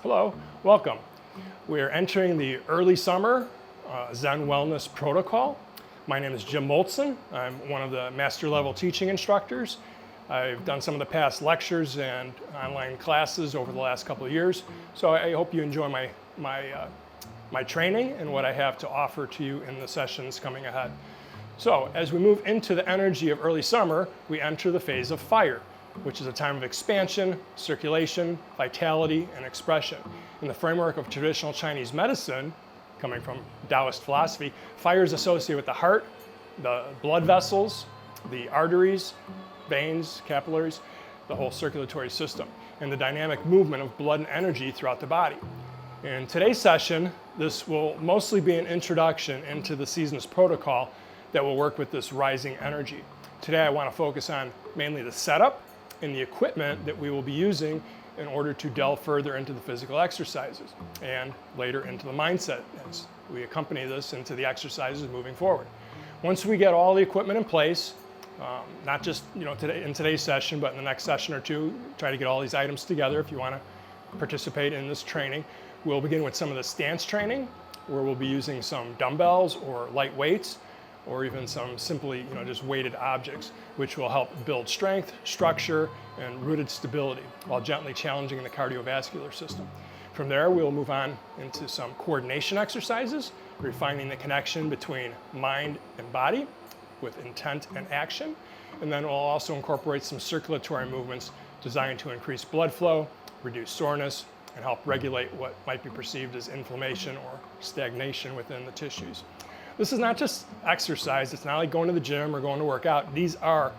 Hello, welcome. We're entering the early summer Zen Wellness protocol. My name is Jim Moltzen. I'm one of the master level teaching instructors. I've done some of the past lectures and online classes over the last couple of years. So I hope you enjoy my training and what I have to offer to you in the sessions coming ahead. So as we move into the energy of early summer, we enter the phase of fire, which is a time of expansion, circulation, vitality, and expression. In the framework of traditional Chinese medicine, coming from Taoist philosophy, fire is associated with the heart, the blood vessels, the arteries, veins, capillaries, the whole circulatory system, and the dynamic movement of blood and energy throughout the body. In today's session, this will mostly be an introduction into the season's protocol that will work with this rising energy. Today I want to focus on mainly the setup and the equipment that we will be using in order to delve further into the physical exercises and later into the mindset as we accompany this into the exercises moving forward. Once we get all the equipment in place, not just today in today's session, but in the next session or two, try to get all these items together if you want to participate in this training. We'll begin with some of the stance training, where we'll be using some dumbbells or light weights, or even some simply just weighted objects, which will help build strength, structure, and rooted stability while gently challenging the cardiovascular system. From there, we'll move on into some coordination exercises, refining the connection between mind and body with intent and action. And then we'll also incorporate some circulatory movements designed to increase blood flow, reduce soreness, and help regulate what might be perceived as inflammation or stagnation within the tissues. This is not just exercise. It's not like going to the gym or going to work out. These are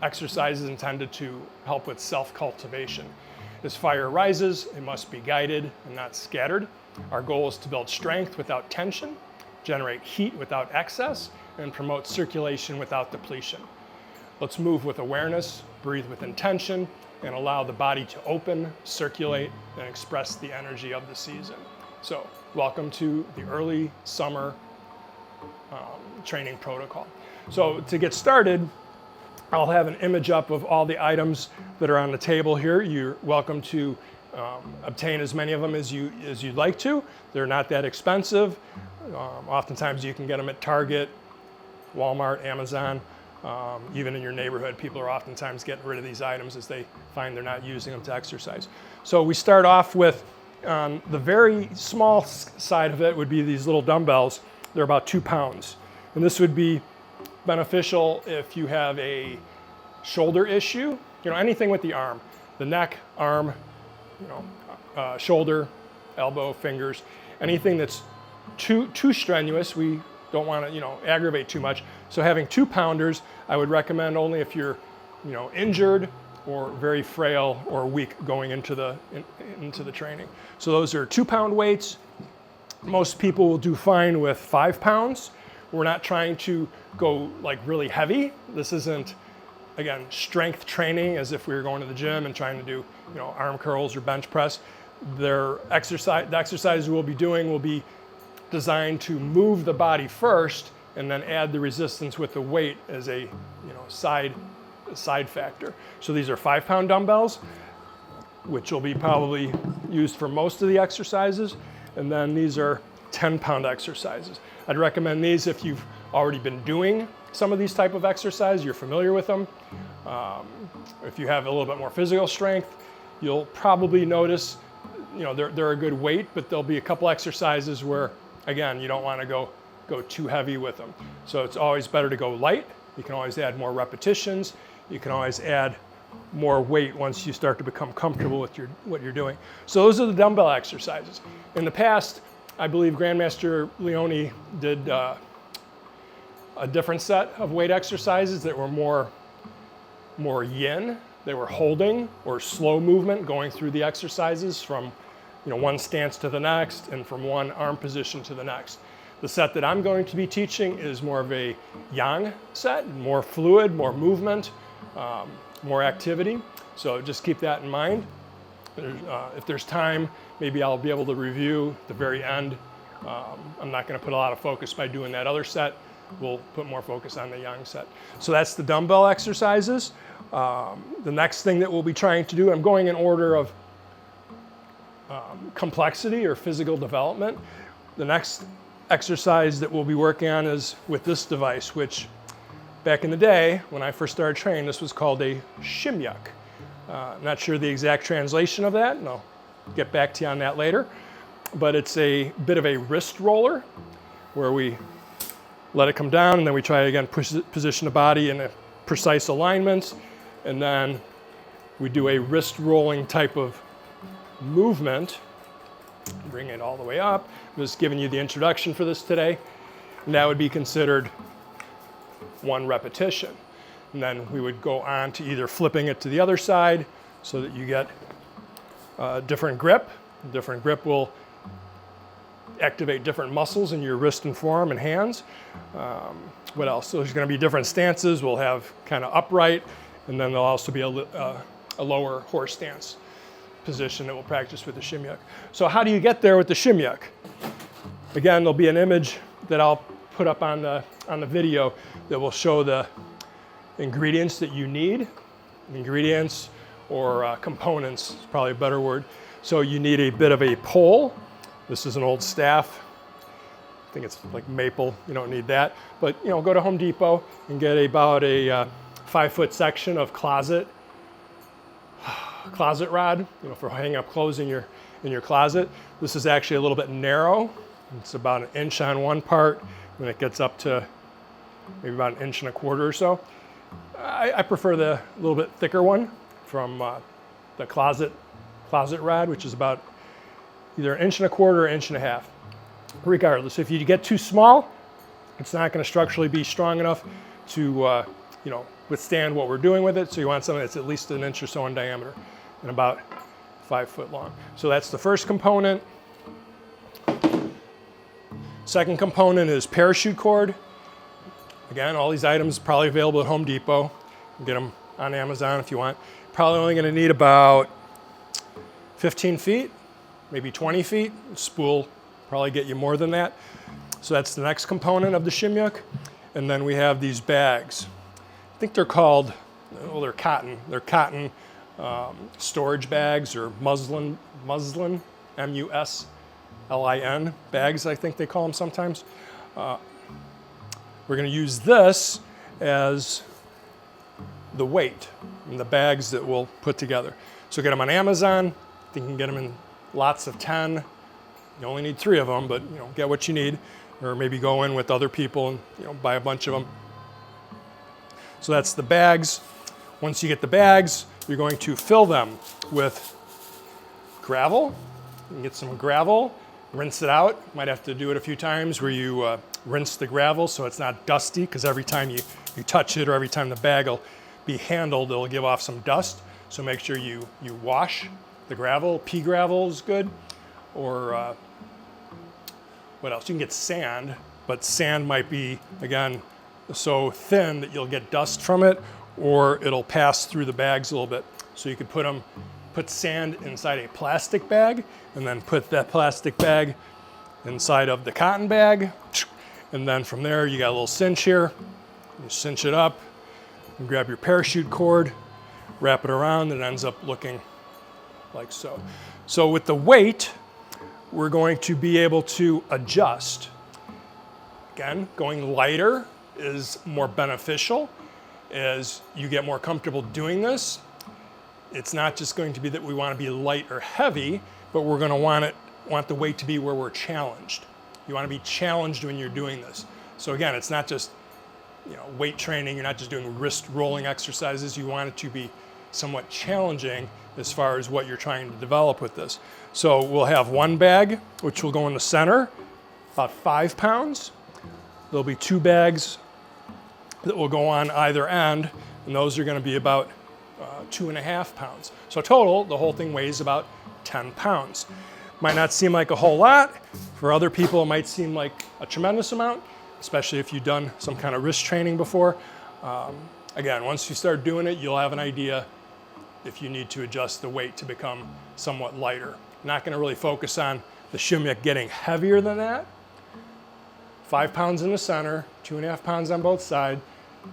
exercises intended to help with self-cultivation. As fire rises, it must be guided and not scattered. Our goal is to build strength without tension, generate heat without excess, and promote circulation without depletion. Let's move with awareness, breathe with intention, and allow the body to open, circulate, and express the energy of the season. So, welcome to the early summer training protocol. So to get started, I'll have an image up of all the items that are on the table here. You're welcome to obtain as many of them as you'd like to. They're not that expensive. Oftentimes you can get them at Target, Walmart, Amazon. Even in your neighborhood, people are oftentimes getting rid of these items as they find they're not using them to exercise. So we start off with the very small side of it would be these little dumbbells. They're about 2 pounds. And this would be beneficial if you have a shoulder issue, anything with the arm, the neck, arm, shoulder, elbow, fingers, anything that's too strenuous. We don't want to, aggravate too much. So having 2 pounders, I would recommend only if you're, injured or very frail or weak going into the training. So those are 2 pound weights. Most people will do fine with 5 pounds. We're not trying to go like really heavy. This isn't, again, strength training as if we were going to the gym and trying to do, arm curls or bench press. The exercises we'll be doing will be designed to move the body first and then add the resistance with the weight as a, side factor. So these are 5 pound dumbbells, which will be probably used for most of the exercises. And then these are 10 pound exercises. I'd recommend these if you've already been doing some of these type of exercises, you're familiar with them. If you have a little bit more physical strength, you'll probably notice, they're a good weight, but there'll be a couple exercises where, again, you don't want to go too heavy with them. So it's always better to go light. You can always add more repetitions. You can always add more weight once you start to become comfortable with what you're doing. So those are the dumbbell exercises. In the past, I believe Grandmaster Leone did a different set of weight exercises that were more yin. They were holding or slow movement going through the exercises from one stance to the next and from one arm position to the next. The set that I'm going to be teaching is more of a yang set, more fluid, more movement, more activity. So just keep that in mind. If there's time, maybe I'll be able to review at the very end. I'm not going to put a lot of focus by doing that other set. We'll put more focus on the yang set. So that's the dumbbell exercises. The next thing that we'll be trying to do, I'm going in order of complexity or physical development. The next exercise that we'll be working on is with this device, which back in the day when I first started training, this was called a shim. I'm not sure the exact translation of that, and I'll get back to you on that later. But it's a bit of a wrist roller where we let it come down and then we try again, position the body in a precise alignment, and then we do a wrist rolling type of movement. Bring it all the way up. I'm just giving you the introduction for this today. And that would be considered 1 repetition. And then we would go on to either flipping it to the other side so that you get a different grip. A different grip will activate different muscles in your wrist and forearm and hands. What else? So there's going to be different stances. We'll have kind of upright, and then there'll also be a lower horse stance position that we'll practice with the shim. So how do you get there with the shim? Again, there'll be an image that I'll put up on the video that will show the ingredients that you need. Ingredients or components is probably a better word. So you need a bit of a pole. This is an old staff. I think it's like maple. You don't need that. But go to Home Depot and get about a 5-foot section of closet rod, for hanging up clothes in your closet. This is actually a little bit narrow. It's about 1 inch on one part, and it gets up to maybe about 1.25 inches or so. I prefer the little bit thicker one from the closet rod, which is about either 1.25 inches or 1.5 inches. Regardless, if you get too small, it's not going to structurally be strong enough to withstand what we're doing with it. So you want something that's at least 1 inch or so in diameter and about 5 foot long. So that's the first component. Second component is parachute cord. Again, all these items are probably available at Home Depot. You can get them on Amazon if you want. Probably only going to need about 15 feet, maybe 20 feet. Spool probably get you more than that. So that's the next component of the shim. And then we have these bags. I think they're called, they're cotton. They're cotton storage bags or muslin, M-U-S-L-I-N bags, I think they call them sometimes. We're going to use this as the weight in the bags that we'll put together. So get them on Amazon. I think you can get them in lots of 10. You only need 3 of them, but get what you need. Or maybe go in with other people and buy a bunch of them. So that's the bags. Once you get the bags, you're going to fill them with gravel. You can get some gravel, rinse it out. Might have to do it a few times where you rinse the gravel so it's not dusty, because every time you touch it or every time the bag will be handled, it'll give off some dust. So make sure you wash the gravel. Pea gravel is good. Or what else? You can get sand, but sand might be, again, so thin that you'll get dust from it, or it'll pass through the bags a little bit. So you could put sand inside a plastic bag, and then put that plastic bag inside of the cotton bag. And then from there, you got a little cinch here. You cinch it up, and grab your parachute cord, wrap it around, and it ends up looking like so. So with the weight, we're going to be able to adjust. Again, going lighter is more beneficial as you get more comfortable doing this. It's not just going to be that we want to be light or heavy, but we're going to want the weight to be where we're challenged. You want to be challenged when you're doing this. So again, it's not just weight training. You're not just doing wrist rolling exercises. You want it to be somewhat challenging as far as what you're trying to develop with this. So we'll have one bag, which will go in the center, about 5 pounds. There'll be 2 bags that will go on either end, and those are going to be about 2.5 pounds. So total, the whole thing weighs about 10 pounds. Might not seem like a whole lot. For other people, it might seem like a tremendous amount, especially if you've done some kind of wrist training before. Again, once you start doing it, you'll have an idea if you need to adjust the weight to become somewhat lighter. Not going to really focus on the shim getting heavier than that. 5 pounds in the center, 2.5 pounds on both sides,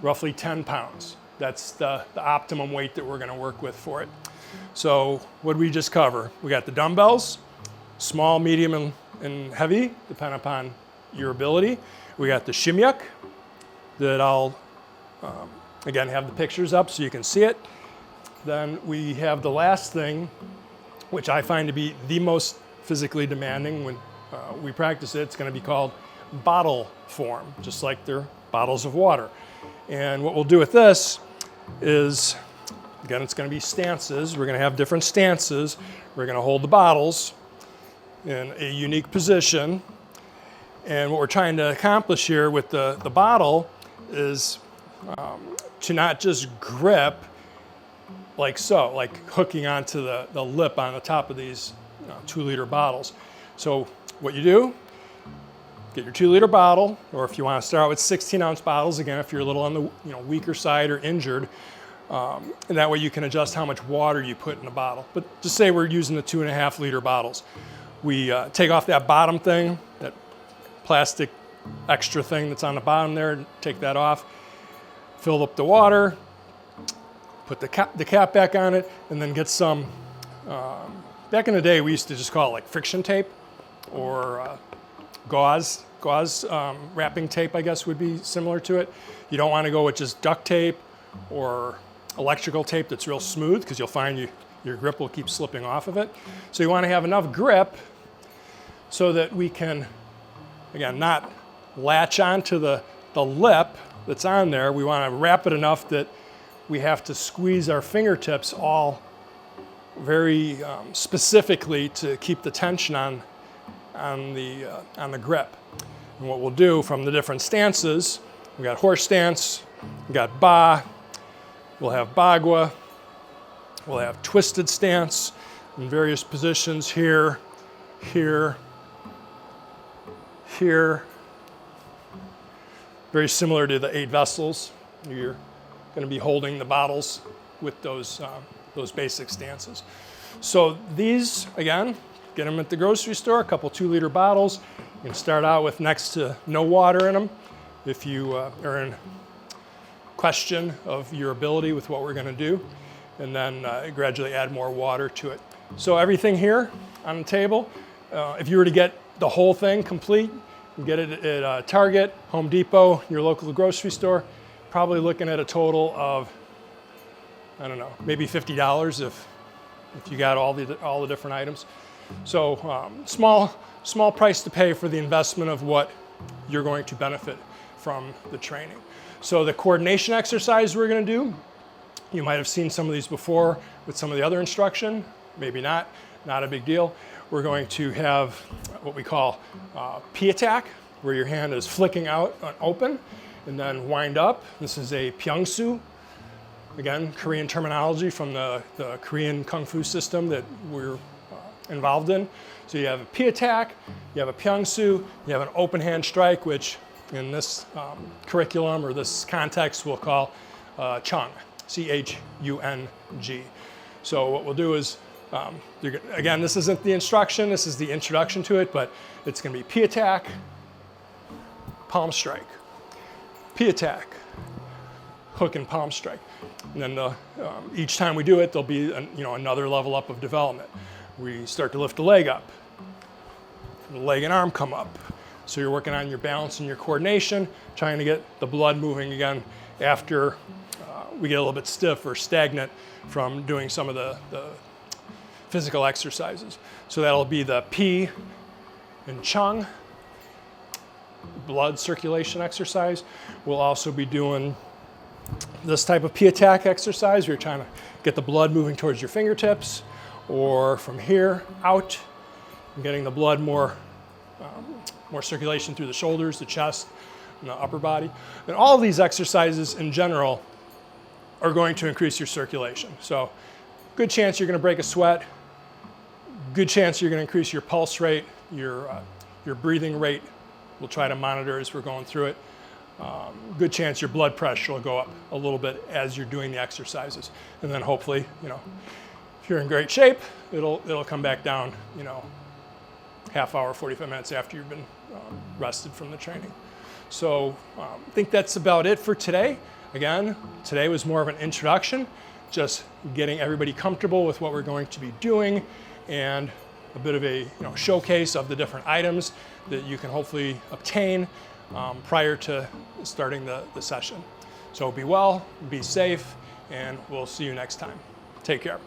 roughly 10 pounds. That's the optimum weight that we're going to work with for it. So what did we just cover? We got the dumbbells, small, medium, and heavy, depending upon your ability. We got the shim that I'll, again, have the pictures up so you can see it. Then we have the last thing, which I find to be the most physically demanding when we practice it. It's going to be called bottle form, just like they're bottles of water. And what we'll do with this is, again, it's going to be stances. We're going to have different stances. We're going to hold the bottles in a unique position. And what we're trying to accomplish here with the bottle is to not just grip like so, like hooking onto the lip on the top of these 2-liter bottles. So what you do, get your 2-liter bottle, or if you want to start with 16-ounce bottles, again, if you're a little on the weaker side or injured, and that way you can adjust how much water you put in the bottle. But just say we're using the 2.5-liter bottles. We take off that bottom thing, that plastic extra thing that's on the bottom there, take that off, fill up the water, put the cap back on it, and then get some, back in the day we used to just call it like friction tape or gauze wrapping tape, I guess would be similar to it. You don't want to go with just duct tape or electrical tape that's real smooth, because you'll find your grip will keep slipping off of it. So you want to have enough grip so that we can, again, not latch onto the lip that's on there. We want to wrap it enough that we have to squeeze our fingertips all very specifically to keep the tension on the grip. And what we'll do from the different stances, we got horse stance, we got ba, we'll have bagua, we'll have twisted stance in various positions here, here, here. Very similar to the 8 vessels. You're going to be holding the bottles with those basic stances. So these, again, get them at the grocery store, a couple 2-liter bottles. You can start out with next to no water in them if you are in question of your ability with what we're going to do, and then gradually add more water to it. So everything here on the table, if you were to get the whole thing complete, you get it at Target, Home Depot, your local grocery store, probably looking at a total of, I don't know, maybe $50 if you got all the different items. So small price to pay for the investment of what you're going to benefit from the training. So the coordination exercise we're going to do, you might have seen some of these before with some of the other instruction, maybe not a big deal. We're going to have what we call P attack, where your hand is flicking out and open, and then wind up. This is a Pyeongsu, again, Korean terminology from the Korean Kung Fu system that we're involved in. So you have a P attack, you have a Pyeongsu, you have an open hand strike, which in this curriculum or this context we'll call Chung, C-H-U-N-G. So what we'll do is, again, this isn't the instruction, this is the introduction to it, but it's going to be P attack, palm strike, P attack, hook and palm strike. And then each time we do it, there'll be another level up of development. We start to lift the leg up, the leg and arm come up. So you're working on your balance and your coordination, trying to get the blood moving again after we get a little bit stiff or stagnant from doing some of the physical exercises. So that'll be the P and Chung, blood circulation exercise. We'll also be doing this type of P attack exercise. You're trying to get the blood moving towards your fingertips or from here out, and getting the blood more circulation through the shoulders, the chest, and the upper body. And all of these exercises in general are going to increase your circulation. So good chance you're going to break a sweat, good chance you're going to increase your pulse rate, your breathing rate. We'll try to monitor as we're going through it. Good chance your blood pressure will go up a little bit as you're doing the exercises. And then hopefully, if you're in great shape, it'll come back down, half hour, 45 minutes after you've been rested from the training. So I think that's about it for today. Again, today was more of an introduction, just getting everybody comfortable with what we're going to be doing and a bit of a showcase of the different items that you can hopefully obtain prior to starting the session. So be well, be safe, and we'll see you next time. Take care.